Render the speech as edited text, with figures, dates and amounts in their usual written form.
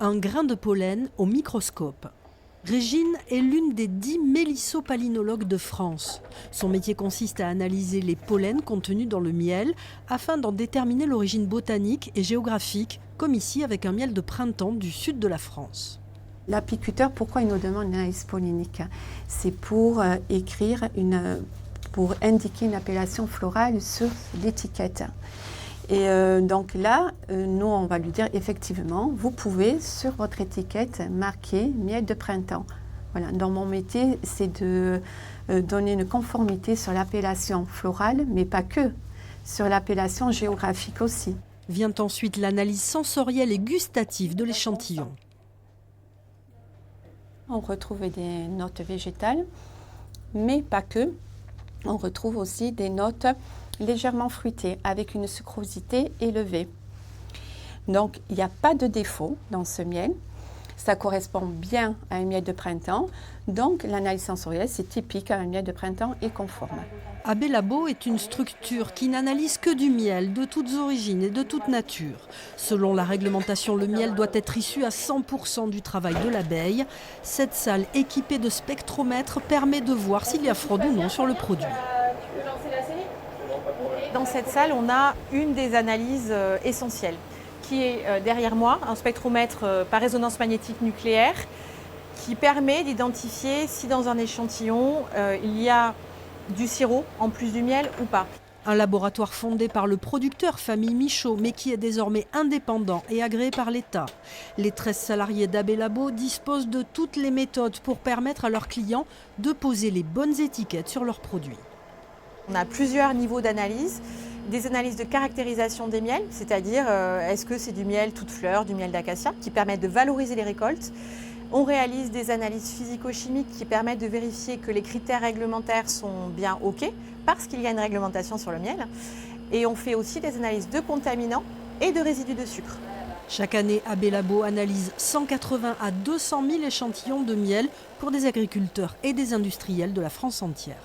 Un grain de pollen au microscope. Régine est l'une des 10 mélissopallinologues de France. Son métier consiste à analyser les pollens contenus dans le miel afin d'en déterminer l'origine botanique et géographique, comme ici avec un miel de printemps du sud de la France. L'apiculteur, pourquoi il nous demande une analyse pollinique? C'est pour pour indiquer une appellation florale sur l'étiquette. Et donc là, nous, on va lui dire effectivement, vous pouvez sur votre étiquette marquer miel de printemps. Voilà. Dans mon métier, c'est de donner une conformité sur l'appellation florale, mais pas que, sur l'appellation géographique aussi. Vient ensuite l'analyse sensorielle et gustative de l'échantillon. On retrouve des notes végétales, mais pas que. On retrouve aussi des notes légèrement fruitées, avec une sucrosité élevée. Donc, il n'y a pas de défaut dans ce miel. Ça correspond bien à un miel de printemps. Donc, l'analyse sensorielle, c'est typique à un miel de printemps et conforme. AB Labo est une structure qui n'analyse que du miel, de toutes origines et de toute nature. Selon la réglementation, le miel doit être issu à 100% du travail de l'abeille. Cette salle équipée de spectromètres permet de voir s'il y a fraude ou non sur le produit. Dans cette salle, on a une des analyses essentielles qui est derrière moi, un spectromètre par résonance magnétique nucléaire qui permet d'identifier si dans un échantillon il y a du sirop en plus du miel ou pas. Un laboratoire fondé par le producteur Famille Michaud, mais qui est désormais indépendant et agréé par l'État. Les 13 salariés d'AB Labo disposent de toutes les méthodes pour permettre à leurs clients de poser les bonnes étiquettes sur leurs produits. On a plusieurs niveaux d'analyse. Des analyses de caractérisation des miels, c'est-à-dire est-ce que c'est du miel toute fleur, du miel d'acacia, qui permettent de valoriser les récoltes. On réalise des analyses physico-chimiques qui permettent de vérifier que les critères réglementaires sont bien OK, parce qu'il y a une réglementation sur le miel. Et on fait aussi des analyses de contaminants et de résidus de sucre. Chaque année, AB Labo analyse 180 à 200 000 échantillons de miel pour des agriculteurs et des industriels de la France entière.